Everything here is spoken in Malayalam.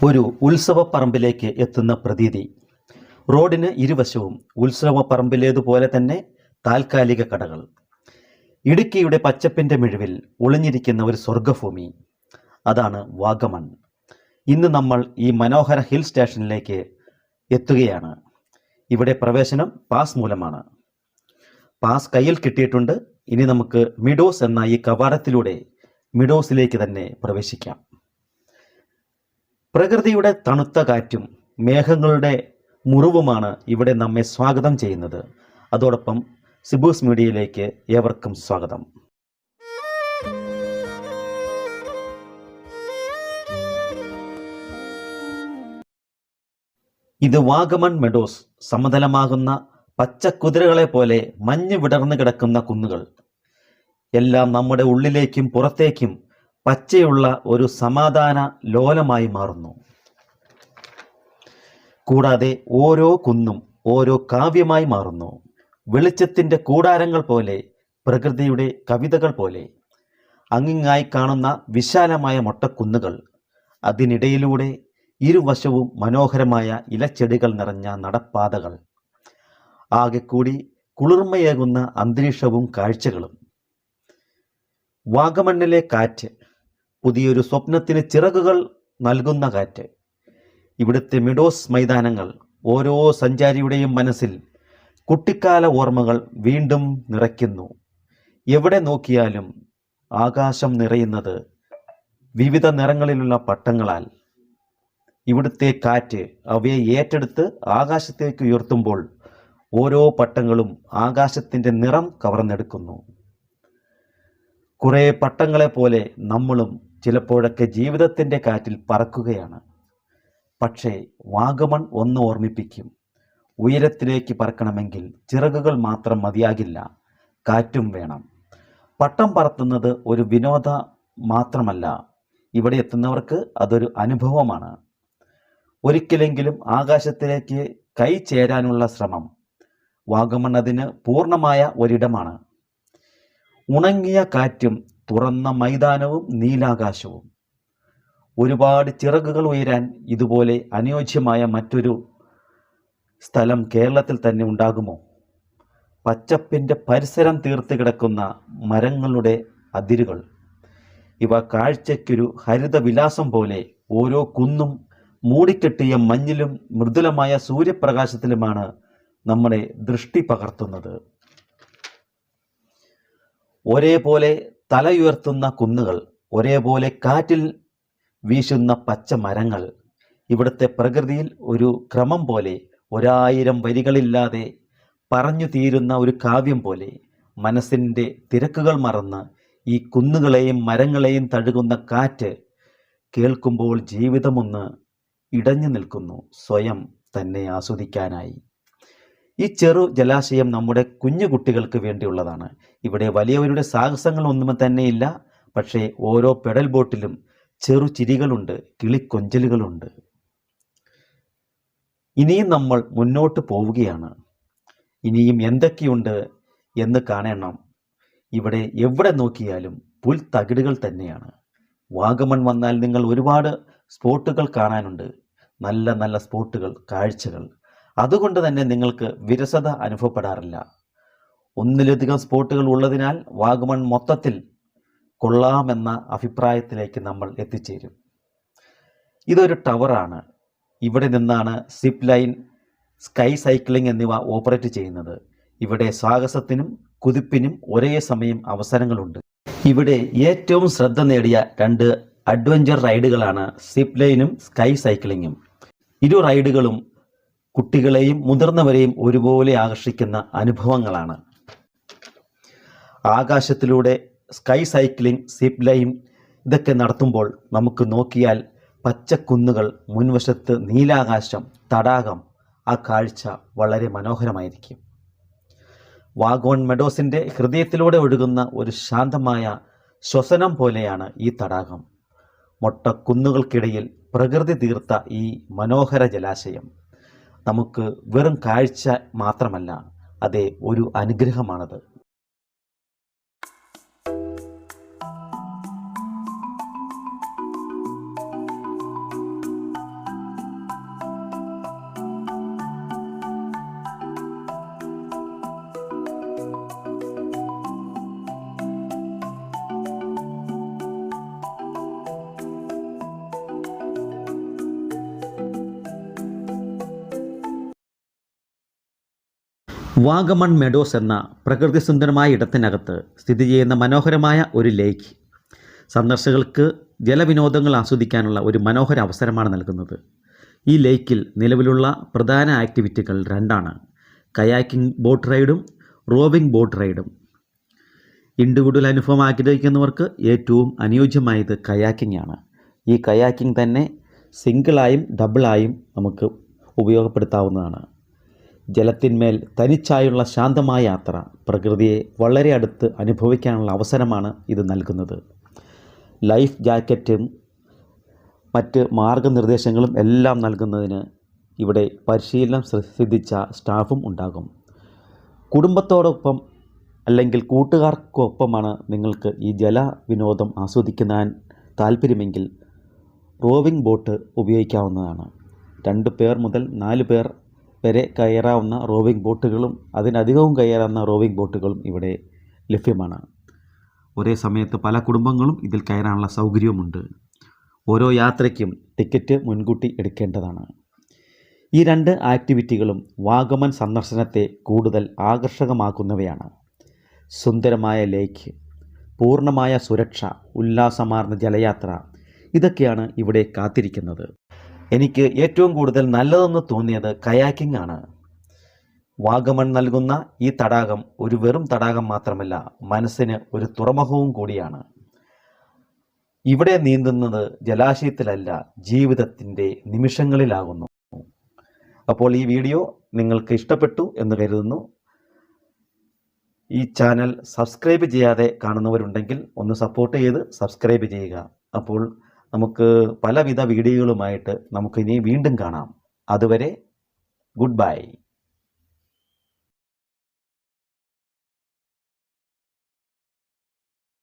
ഒരു ഉത്സവപ്പറമ്പിലേക്ക് എത്തുന്ന പ്രതീതി. റോഡിന് ഇരുവശവും ഉത്സവപ്പറമ്പിലേതുപോലെ തന്നെ താൽക്കാലിക കടകൾ. ഇടുക്കിയുടെ പച്ചപ്പിൻ്റെ മിഴിവിൽ ഒളിഞ്ഞിരിക്കുന്ന ഒരു സ്വർഗഭൂമി. അതാണ് വാഗമൺ. ഇന്ന് നമ്മൾ ഈ മനോഹര ഹിൽ സ്റ്റേഷനിലേക്ക് എത്തുകയാണ്. ഇവിടെ പ്രവേശനം പാസ് മൂലമാണ്. പാസ് കയ്യിൽ കിട്ടിയിട്ടുണ്ട്. ഇനി നമുക്ക് മിഡോസ് എന്ന ഈ കവാടത്തിലൂടെ മിഡോസിലേക്ക് തന്നെ പ്രവേശിക്കാം. പ്രകൃതിയുടെ തണുത്ത കാറ്റും മേഘങ്ങളുടെ മുറിവുമാണ് ഇവിടെ നമ്മെ സ്വാഗതം ചെയ്യുന്നത്. അതോടൊപ്പം സിബൂസ് മീഡിയയിലേക്ക് ഏവർക്കും സ്വാഗതം. ഇത് വാഗമൺ മെഡോസ്. സമതലമാകുന്ന പച്ചക്കുതിരകളെ പോലെ മഞ്ഞ് വിടർന്നു കിടക്കുന്ന കുന്നുകൾ. എല്ലാം നമ്മുടെ ഉള്ളിലേക്കും പുറത്തേക്കും പച്ചയുള്ള ഒരു സമാധാന ലോലമായി മാറുന്നു. കൂടാതെ ഓരോ കുന്നും ഓരോ കാവ്യമായി മാറുന്നു. വെളിച്ചത്തിൻ്റെ കൂടാരങ്ങൾ പോലെ, പ്രകൃതിയുടെ കവിതകൾ പോലെ. അങ്ങിങ്ങായി കാണുന്ന വിശാലമായ മൊട്ടക്കുന്നുകൾ, അതിനിടയിലൂടെ ഇരുവശവും മനോഹരമായ ഇലച്ചെടികൾ നിറഞ്ഞ നടപ്പാതകൾ. ആകെ കൂടി കുളിർമയേകുന്ന അന്തരീക്ഷവും കാഴ്ചകളും. വാഗമണ്ണിലെ കാറ്റ് പുതിയൊരു സ്വപ്നത്തിന് ചിറകുകൾ നൽകുന്ന കാറ്റ്. ഇവിടുത്തെ മിഡോസ് മൈതാനങ്ങൾ ഓരോ സഞ്ചാരിയുടെയും മനസ്സിൽ കുട്ടിക്കാല ഓർമ്മകൾ വീണ്ടും നിറയ്ക്കുന്നു. എവിടെ നോക്കിയാലും ആകാശം നിറയുന്നത് വിവിധ നിറങ്ങളിലുള്ള പട്ടങ്ങളാൽ. ഇവിടുത്തെ കാറ്റ് അവയെ ഏറ്റെടുത്ത് ആകാശത്തേക്ക് ഉയർത്തുമ്പോൾ ഓരോ പട്ടങ്ങളും ആകാശത്തിൻ്റെ നിറം കവർന്നെടുക്കുന്നു. കുറേ പട്ടങ്ങളെ പോലെ നമ്മളും ചിലപ്പോഴൊക്കെ ജീവിതത്തിൻ്റെ കാറ്റിൽ പറക്കുകയാണ്. പക്ഷേ വാഗമൺ ഒന്ന് ഓർമ്മിപ്പിക്കും: ഉയരത്തിലേക്ക് പറക്കണമെങ്കിൽ ചിറകുകൾ മാത്രം മതിയാകില്ല, കാറ്റും വേണം. പട്ടം പറത്തുന്നത് ഒരു വിനോദ മാത്രമല്ല, ഇവിടെ എത്തുന്നവർക്ക് അതൊരു അനുഭവമാണ്. ഒരിക്കലെങ്കിലും ആകാശത്തിലേക്ക് കൈ ചേരാനുള്ള ശ്രമം. വാഗമൺ അതിന് പൂർണ്ണമായ ഒരിടമാണ്. ഉണങ്ങിയ കാറ്റും തുറന്ന മൈതാനവും നീലാകാശവും. ഒരുപാട് ചിറകുകൾ ഉയരാൻ ഇതുപോലെ അനുയോജ്യമായ മറ്റൊരു സ്ഥലം കേരളത്തിൽ തന്നെ ഉണ്ടാകുമോ? പച്ചപ്പിൻ്റെ പരിസരം തീർത്ത് കിടക്കുന്ന മരങ്ങളുടെ അതിരുകൾ. ഇവ കാഴ്ചയ്ക്കൊരു ഹരിതവിലാസം പോലെ. ഓരോ കുന്നും മൂടിക്കെട്ടിയ മഞ്ഞിലും മൃദുലമായ സൂര്യപ്രകാശത്തിലുമാണ് നമ്മളെ ദൃഷ്ടി പകർത്തുന്നത്. ഒരേപോലെ തലയുയർത്തുന്ന കുന്നുകൾ, ഒരേപോലെ കാറ്റിൽ വീശുന്ന പച്ച മരങ്ങൾ. ഇവിടുത്തെ പ്രകൃതിയിൽ ഒരു ക്രമം പോലെ, 1000 വരികളില്ലാതെ പറഞ്ഞു തീരുന്ന ഒരു കാവ്യം പോലെ. മനസ്സിൻ്റെ തിരക്കുകൾ മറന്ന് ഈ കുന്നുകളെയും മരങ്ങളെയും തഴുകുന്ന കാറ്റ് കേൾക്കുമ്പോൾ ജീവിതമൊന്ന് ഇടഞ്ഞു നിൽക്കുന്നു, സ്വയം തന്നെ ആസ്വദിക്കാനായി. ഈ ചെറു ജലാശയം നമ്മുടെ കുഞ്ഞു കുട്ടികൾക്ക് വേണ്ടിയുള്ളതാണ്. ഇവിടെ വലിയവരുടെ സാഹസങ്ങളൊന്നും തന്നെയില്ല. പക്ഷേ ഓരോ പെഡൽ ബോട്ടിലും ചെറു ചിരികളുണ്ട്, കിളിക്കൊഞ്ചലുകളുണ്ട്. ഇനിയും നമ്മൾ മുന്നോട്ട് പോവുകയാണ്. ഇനിയും എന്തൊക്കെയുണ്ട് എന്ന് കാണണം. ഇവിടെ എവിടെ നോക്കിയാലും പുൽത്തകിടുകൾ തന്നെയാണ്. വാഗമൺ വന്നാൽ നിങ്ങൾ ഒരുപാട് സ്പോട്ടുകൾ കാണാനുണ്ട്. നല്ല നല്ല സ്പോട്ടുകൾ, കാഴ്ചകൾ. അതുകൊണ്ട് തന്നെ നിങ്ങൾക്ക് വിരസത അനുഭവപ്പെടാറില്ല. ഒന്നിലധികം സ്പോട്ടുകൾ ഉള്ളതിനാൽ വാഗമൺ മൊത്തത്തിൽ കൊള്ളാമെന്ന അഭിപ്രായത്തിലേക്ക് നമ്മൾ എത്തിച്ചേരും. ഇതൊരു ടവറാണ്. ഇവിടെ നിന്നാണ് സിപ്പ് ലൈൻ, സ്കൈ സൈക്ലിംഗ് എന്നിവ ഓപ്പറേറ്റ് ചെയ്യുന്നത്. ഇവിടെ സാഹസത്തിനും കുതിപ്പിനും ഒരേ സമയം അവസരങ്ങളുണ്ട്. ഇവിടെ ഏറ്റവും ശ്രദ്ധ നേടിയ 2 അഡ്വഞ്ചർ റൈഡുകളാണ് സിപ്പ് ലൈനും സ്കൈ സൈക്ലിങ്ങും. ഇരു റൈഡുകളും കുട്ടികളെയും മുതിർന്നവരെയും ഒരുപോലെ ആകർഷിക്കുന്ന അനുഭവങ്ങളാണ്. ആകാശത്തിലൂടെ സ്കൈ സൈക്ലിംഗ്, സിപ്പ് ലൈൻ ഇതൊക്കെ നടത്തുമ്പോൾ നമുക്ക് നോക്കിയാൽ പച്ചക്കുന്നുകൾ, മുൻവശത്ത് നീലാകാശം, തടാകം. ആ കാഴ്ച വളരെ മനോഹരമായിരിക്കും. വാഗമൺ മെഡോസിൻ്റെ ഹൃദയത്തിലൂടെ ഒഴുകുന്ന ഒരു ശാന്തമായ ശ്വസനം പോലെയാണ് ഈ തടാകം. മൊട്ടക്കുന്നുകൾക്കിടയിൽ പ്രകൃതി തീർത്ത ഈ മനോഹര ജലാശയം നമുക്ക് വെറും കാഴ്ച മാത്രമല്ല, അതെ, ഒരു അനുഗ്രഹമാണത്. വാഗമൺ മെഡോസ് എന്ന പ്രകൃതിസുന്ദരമായ ഇടത്തിനകത്ത് സ്ഥിതി ചെയ്യുന്ന മനോഹരമായ ഒരു ലേക്ക് സന്ദർശകർക്ക് ജലവിനോദങ്ങൾ ആസ്വദിക്കാനുള്ള ഒരു മനോഹര അവസരമാണ് നൽകുന്നത്. ഈ ലേക്കിൽ നിലവിലുള്ള പ്രധാന ആക്ടിവിറ്റികൾ രണ്ടാണ്: കയാക്കിംഗ് ബോട്ട് റൈഡും റോവിംഗ് ബോട്ട് റൈഡും. ഇൻഡിവിജ്വൽ അനുഭവം ആഗ്രഹിക്കുന്നവർക്ക് ഏറ്റവും അനുയോജ്യമായത് കയാക്കിംഗ് ആണ്. ഈ കയാക്കിംഗ് തന്നെ സിംഗിളായും ഡബിളായും നമുക്ക് ഉപയോഗപ്പെടുത്താവുന്നതാണ്. ജലത്തിന്മേൽ തനിച്ചായുള്ള ശാന്തമായ യാത്ര പ്രകൃതിയെ വളരെ അടുത്ത് അനുഭവിക്കാനുള്ള അവസരമാണ് ഇത് നൽകുന്നത്. ലൈഫ് ജാക്കറ്റും മറ്റ് മാർഗനിർദ്ദേശങ്ങളും എല്ലാം നൽകുന്നതിന് ഇവിടെ പരിശീലനം സിദ്ധിച്ച സ്റ്റാഫും ഉണ്ടാകും. കുടുംബത്തോടൊപ്പം അല്ലെങ്കിൽ കൂട്ടുകാർക്കൊപ്പമാണ് നിങ്ങൾക്ക് ഈ ജലവിനോദം ആസ്വദിക്കാൻ താല്പര്യമെങ്കിൽ റോവിംഗ് ബോട്ട് ഉപയോഗിക്കാവുന്നതാണ്. 2 പേർ മുതൽ 4 പേർ വരെ കയറാവുന്ന റോവിംഗ് ബോട്ടുകളും അതിനധികവും കയറാവുന്ന റോവിംഗ് ബോട്ടുകളും ഇവിടെ ലഭ്യമാണ്. ഒരേ സമയത്ത് പല കുടുംബങ്ങളും ഇതിൽ കയറാനുള്ള സൗകര്യവുമുണ്ട്. ഓരോ യാത്രയ്ക്കും ടിക്കറ്റ് മുൻകൂട്ടി എടുക്കേണ്ടതാണ്. ഈ 2 ആക്ടിവിറ്റികളും വാഗമൺ സന്ദർശനത്തെ കൂടുതൽ ആകർഷകമാക്കുന്നവയാണ്. സുന്ദരമായ ലേക്ക്, പൂർണ്ണമായ സുരക്ഷ, ഉല്ലാസമാർന്ന ജലയാത്ര, ഇതൊക്കെയാണ് ഇവിടെ കാത്തിരിക്കുന്നത്. എനിക്ക് ഏറ്റവും കൂടുതൽ നല്ലതെന്ന് തോന്നിയത് കയാക്കിംഗ് ആണ്. വാഗമൺ നൽകുന്ന ഈ തടാകം ഒരു വെറും തടാകം മാത്രമല്ല, മനസ്സിന് ഒരു തുറമുഖവും കൂടിയാണ്. ഇവിടെ നീന്തുന്നത് ജലാശയത്തിലല്ല, ജീവിതത്തിൻ്റെ നിമിഷങ്ങളിലാകുന്നു. അപ്പോൾ ഈ വീഡിയോ നിങ്ങൾക്ക് ഇഷ്ടപ്പെട്ടു എന്ന് കരുതുന്നു. ഈ ചാനൽ സബ്സ്ക്രൈബ് ചെയ്യാതെ കാണുന്നവരുണ്ടെങ്കിൽ ഒന്ന് സപ്പോർട്ട് ചെയ്ത് സബ്സ്ക്രൈബ് ചെയ്യുക. അപ്പോൾ നമുക്ക് പലവിധ വീഡിയോകളുമായിട്ട് നമുക്കിനി വീണ്ടും കാണാം. അതുവരെ ഗുഡ് ബൈ.